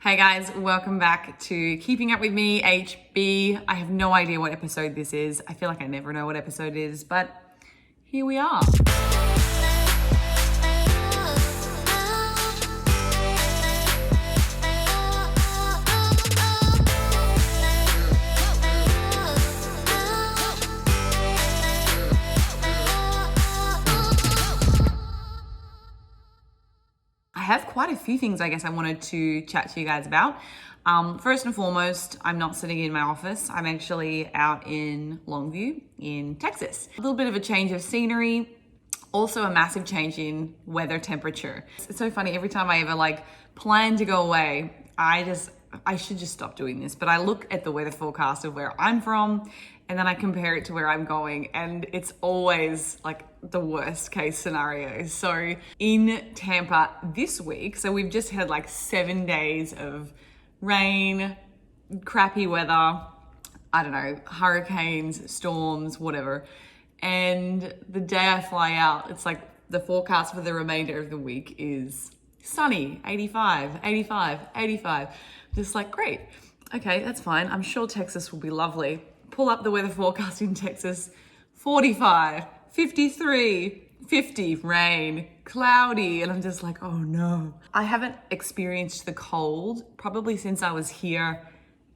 Hey guys, welcome back to Keeping Up With Me, HB. I have no idea what episode this is. I feel like I never know what episode it is, but here we are. I have quite a few things I guess I wanted to chat to you guys about. First and foremost, I'm not sitting in my office. I'm actually out in Longview in Texas. A little bit of a change of scenery, also a massive change in weather temperature. It's so funny, every time I ever plan to go away, I should just stop doing this, but I look at the weather forecast of where I'm from and then I compare it to where I'm going, and it's always the worst case scenario. So in Tampa this week, so we've just had 7 days of rain, crappy weather, I don't know, hurricanes, storms, whatever. And the day I fly out, it's the forecast for the remainder of the week is sunny, 85, 85, 85. Just great. Okay, that's fine. I'm sure Texas will be lovely. Pull up the weather forecast in Texas, 45, 53, 50, rain, cloudy. And I'm just oh no. I haven't experienced the cold probably since I was here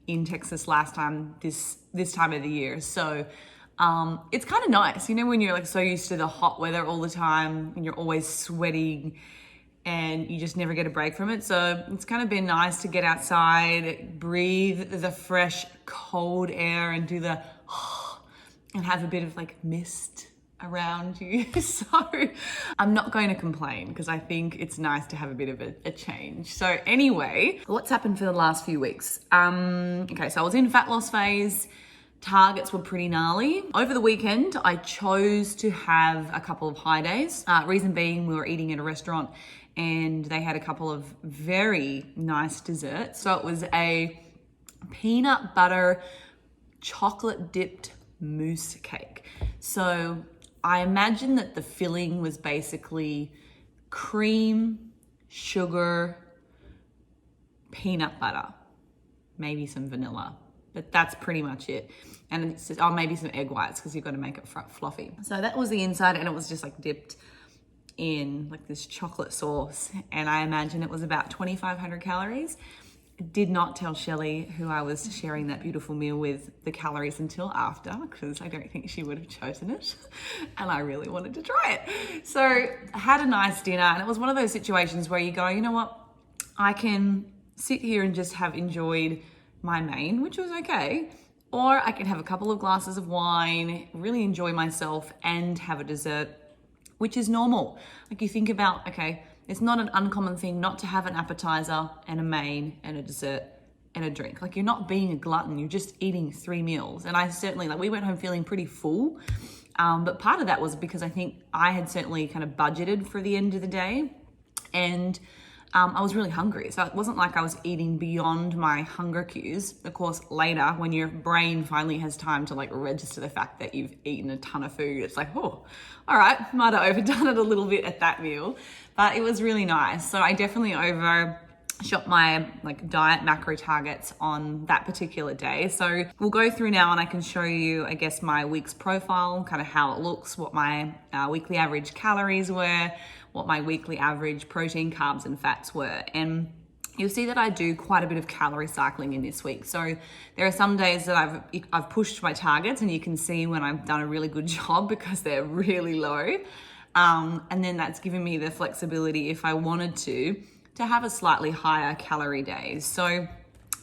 in Texas last time, this time of the year. So it's kind of nice, when you're so used to the hot weather all the time and you're always sweating and you just never get a break from it. So it's kind of been nice to get outside, breathe the fresh, cold air and do the and have a bit of mist around you. So I'm not going to complain because I think it's nice to have a bit of a change. So anyway, what's happened for the last few weeks? Okay, so I was in fat loss phase. Targets were pretty gnarly. Over the weekend, I chose to have a couple of high days. Reason being, we were eating at a restaurant and they had a couple of very nice desserts. So it was a peanut butter chocolate dipped mousse cake. So I imagine that the filling was basically cream, sugar, peanut butter, maybe some vanilla. But that's pretty much it. And it's just, maybe some egg whites because you've got to make it fluffy. So that was the inside, and it was just dipped in this chocolate sauce. And I imagine it was about 2,500 calories. Did not tell Shelley, who I was sharing that beautiful meal with, the calories until after, because I don't think she would have chosen it. And I really wanted to try it. So I had a nice dinner, and it was one of those situations where you go, you know what? I can sit here and just have enjoyed my main, which was okay, or I can have a couple of glasses of wine, really enjoy myself, and have a dessert, which is normal. You think about, okay, it's not an uncommon thing not to have an appetizer and a main and a dessert and a drink. You're not being a glutton, you're just eating 3 meals. And I certainly, we went home feeling pretty full, but part of that was because I think I had certainly kind of budgeted for the end of the day, and I was really hungry. So it wasn't like I was eating beyond my hunger cues. Of course, later when your brain finally has time to register the fact that you've eaten a ton of food, it's oh, all right, might have overdone it a little bit at that meal, but it was really nice. So I definitely overshot my diet macro targets on that particular day. So we'll go through now and I can show you, I guess, my week's profile, kind of how it looks, what my weekly average calories were, what my weekly average protein, carbs, and fats were. And you'll see that I do quite a bit of calorie cycling in this week. So there are some days that I've pushed my targets, and you can see when I've done a really good job because they're really low. And then that's given me the flexibility, if I wanted to have a slightly higher calorie days. So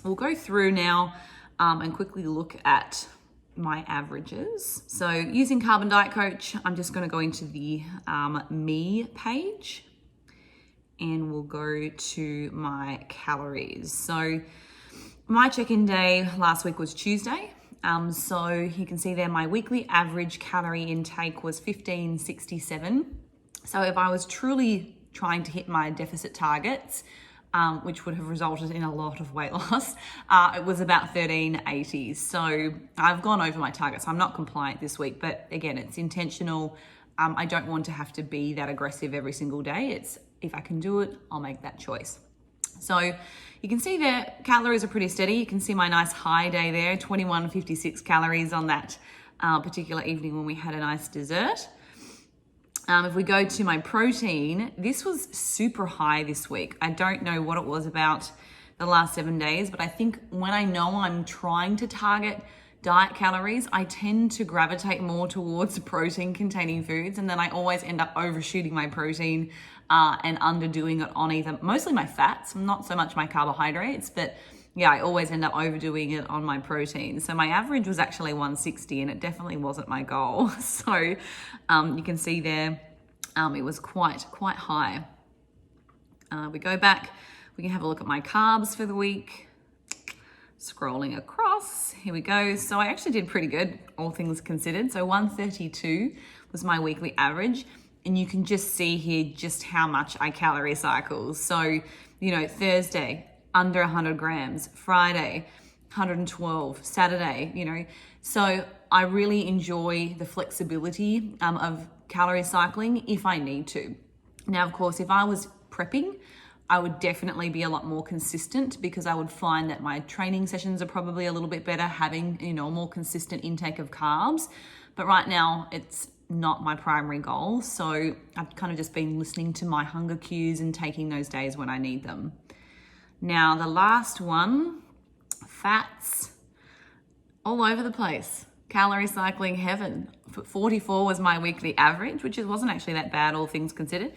we'll go through now and quickly look at my averages. So using Carb and Diet Coach, I'm just going to go into the me page, and we'll go to my calories. So my check-in day last week was Tuesday. So you can see there my weekly average calorie intake was 1567. So if I was truly trying to hit my deficit targets, which would have resulted in a lot of weight loss, it was about 1380. So I've gone over my target, so I'm not compliant this week, but again, it's intentional. I don't want to have to be that aggressive every single day. It's, if I can do it, I'll make that choice. So you can see there, calories are pretty steady. You can see my nice high day there, 2156 calories on that particular evening when we had a nice dessert. If we go to my protein, this was super high this week. I don't know what it was about the last 7 days, but I think when I know I'm trying to target diet calories, I tend to gravitate more towards protein containing foods, and then I always end up overshooting my protein and underdoing it on either mostly my fats, not so much my carbohydrates, but yeah, I always end up overdoing it on my protein. So my average was actually 160, and it definitely wasn't my goal. So you can see there, it was quite high. We go back, we can have a look at my carbs for the week. Scrolling across, here we go. So I actually did pretty good, all things considered. So 132 was my weekly average. And you can just see here just how much I calorie cycle. So, you know, Thursday, under 100 grams, Friday, 112, Saturday, you know. So I really enjoy the flexibility of calorie cycling if I need to. Now, of course, if I was prepping, I would definitely be a lot more consistent, because I would find that my training sessions are probably a little bit better having, you know, a more consistent intake of carbs. But right now it's not my primary goal. So I've kind of just been listening to my hunger cues and taking those days when I need them. Now, the last one, fats, all over the place. Calorie cycling heaven. 44 was my weekly average, which wasn't actually that bad, all things considered.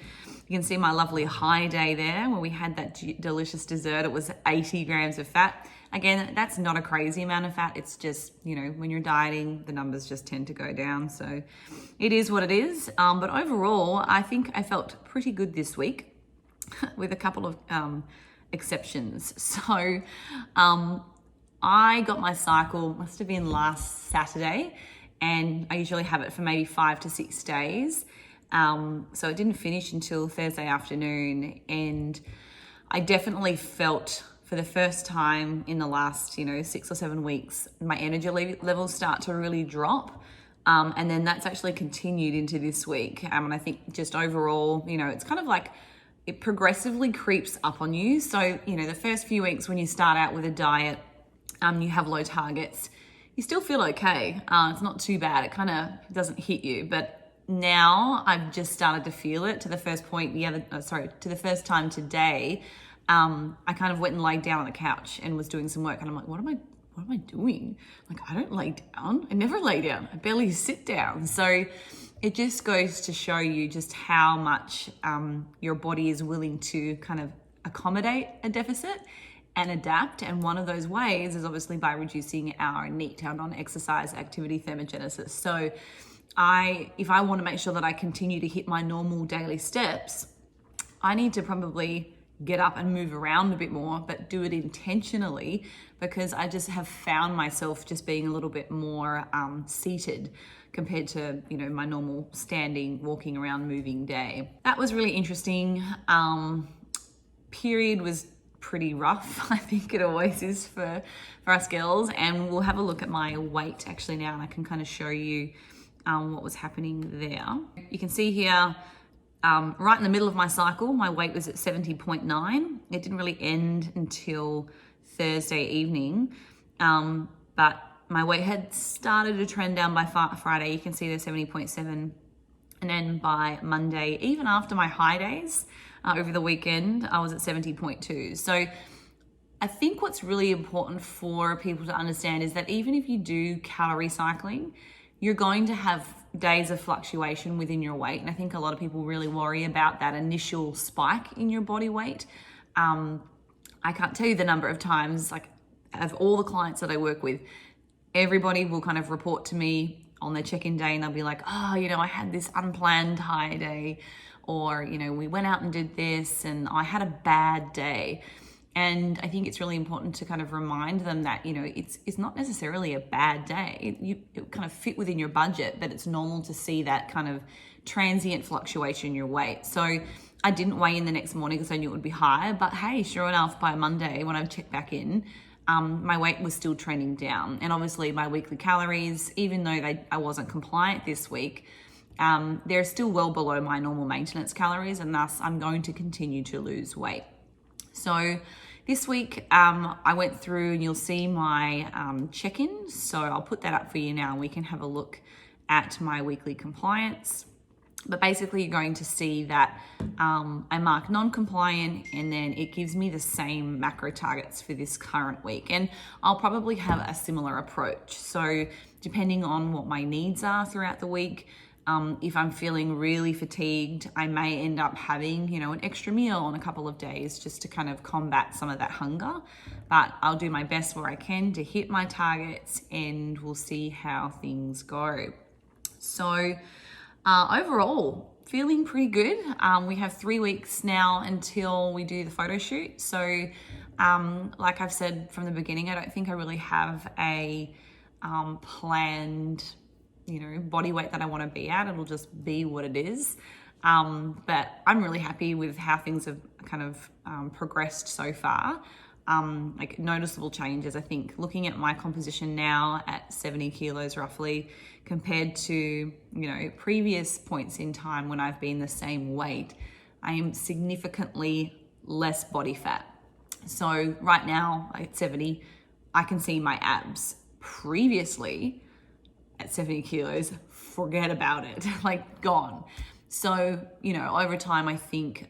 You can see my lovely high day there where we had that delicious dessert. It was 80 grams of fat. Again, that's not a crazy amount of fat. It's just, you know, when you're dieting, the numbers just tend to go down. So it is what it is. But overall, I think I felt pretty good this week with a couple of exceptions. So I got my cycle, must have been last Saturday, and I usually have it for maybe 5 to 6 days. So it didn't finish until Thursday afternoon, and I definitely felt for the first time in the last, 6 or 7 weeks, my energy levels start to really drop. And then that's actually continued into this week. And I think just overall, it's kind of like it progressively creeps up on you. So, the first few weeks when you start out with a diet, you have low targets, you still feel okay. It's not too bad. It kind of doesn't hit you. But now I've just started to feel it. To the first time today, I kind of went and laid down on the couch and was doing some work. And I'm like, what am I doing? Like, I don't lay down. I never lay down. I barely sit down. So it just goes to show you just how much your body is willing to kind of accommodate a deficit and adapt. And one of those ways is obviously by reducing our NEAT, our non-exercise activity thermogenesis. So if I want to make sure that I continue to hit my normal daily steps, I need to probably get up and move around a bit more, but do it intentionally, because I just have found myself just being a little bit more seated compared to, my normal standing, walking around, moving day. That was really interesting. Period was pretty rough. I think it always is for us girls. And we'll have a look at my weight actually now, and I can kind of show you what was happening there. You can see here, right in the middle of my cycle, my weight was at 70.9. It didn't really end until Thursday evening, but my weight had started to trend down by Friday. You can see the 70.7. And then by Monday, even after my high days over the weekend, I was at 70.2. So I think what's really important for people to understand is that even if you do calorie cycling, you're going to have days of fluctuation within your weight. And I think a lot of people really worry about that initial spike in your body weight. I can't tell you the number of times, like, of all the clients that I work with, everybody will kind of report to me on their check-in day, and they'll be like, I had this unplanned high day, or, we went out and did this and I had a bad day. And I think it's really important to kind of remind them that, it's not necessarily a bad day. It kind of fit within your budget, but it's normal to see that kind of transient fluctuation in your weight. So I didn't weigh in the next morning because I knew it would be high, but hey, sure enough, by Monday when I checked back in, my weight was still trending down. And obviously my weekly calories, even though I wasn't compliant this week, they're still well below my normal maintenance calories, and thus I'm going to continue to lose weight. So this week, I went through and you'll see my check-ins. So I'll put that up for you now and we can have a look at my weekly compliance. But basically you're going to see that I mark non-compliant and then it gives me the same macro targets for this current week. And I'll probably have a similar approach. So depending on what my needs are throughout the week, if I'm feeling really fatigued, I may end up having, an extra meal on a couple of days just to kind of combat some of that hunger. But I'll do my best where I can to hit my targets and we'll see how things go. So overall, feeling pretty good. We have 3 weeks now until we do the photo shoot. So like I've said from the beginning, I don't think I really have a planned, body weight that I want to be at. It'll just be what it is. But I'm really happy with how things have kind of progressed so far. Like noticeable changes. I think looking at my composition now at 70 kilos roughly compared to, previous points in time when I've been the same weight, I am significantly less body fat. So right now at 70, I can see my abs. Previously at 70 kilos, forget about it, like gone. So, over time, I think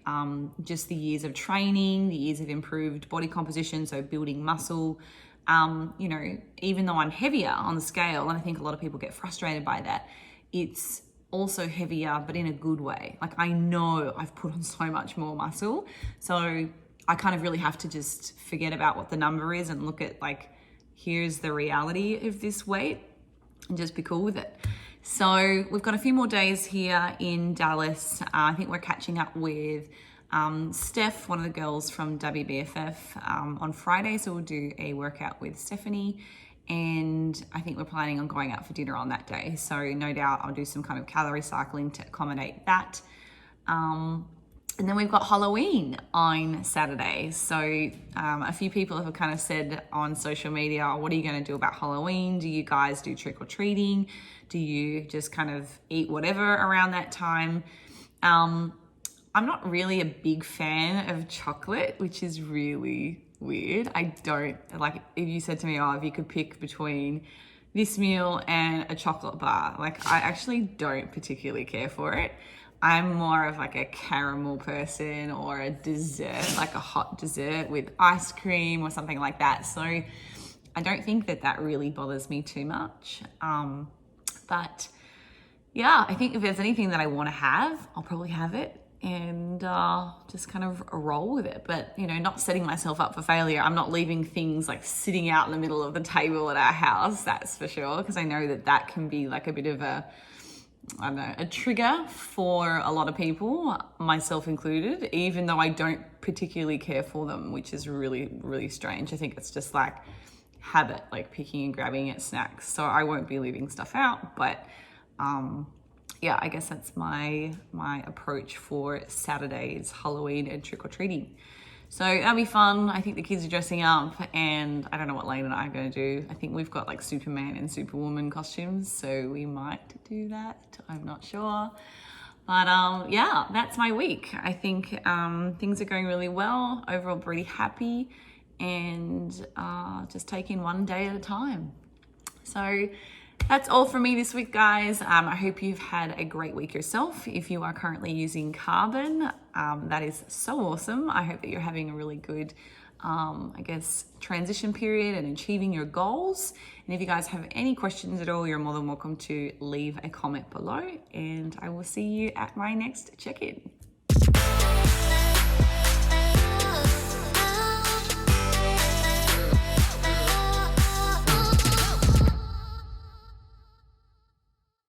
just the years of training, the years of improved body composition, so building muscle, even though I'm heavier on the scale, and I think a lot of people get frustrated by that, it's also heavier, but in a good way. Like I know I've put on so much more muscle. So I kind of really have to just forget about what the number is and look at here's the reality of this weight and just be cool with it. So we've got a few more days here in Dallas. I think we're catching up with Steph, one of the girls from WBFF, on Friday. So we'll do a workout with Stephanie. And I think we're planning on going out for dinner on that day. So no doubt I'll do some kind of calorie cycling to accommodate that. And then we've got Halloween on Saturday. So a few people have kind of said on social media, what are you going to do about Halloween? Do you guys do trick-or-treating? Do you just kind of eat whatever around that time? I'm not really a big fan of chocolate, which is really weird. I don't, if you said to me, if you could pick between this meal and a chocolate bar, I actually don't particularly care for it. I'm more of a caramel person or a dessert, a hot dessert with ice cream or something like that. So I don't think that really bothers me too much. But yeah, I think if there's anything that I want to have, I'll probably have it and just kind of roll with it. But, not setting myself up for failure. I'm not leaving things sitting out in the middle of the table at our house, that's for sure. Because I know that can be a bit of a trigger for a lot of people, myself included, even though I don't particularly care for them, which is really, really strange. I think it's just habit, picking and grabbing at snacks. So I won't be leaving stuff out, but yeah, I guess that's my approach for Saturday's Halloween and trick-or-treating. So that'll be fun. I think the kids are dressing up and I don't know what Lane and I are going to do. I think we've got Superman and Superwoman costumes, so we might do that. I'm not sure. But yeah, that's my week. I think things are going really well. Overall, pretty happy and just taking one day at a time. So that's all from me this week, guys. I hope you've had a great week yourself. If you are currently using Carbon, that is so awesome. I hope that you're having a really good, transition period and achieving your goals. And if you guys have any questions at all, you're more than welcome to leave a comment below. And I will see you at my next check-in.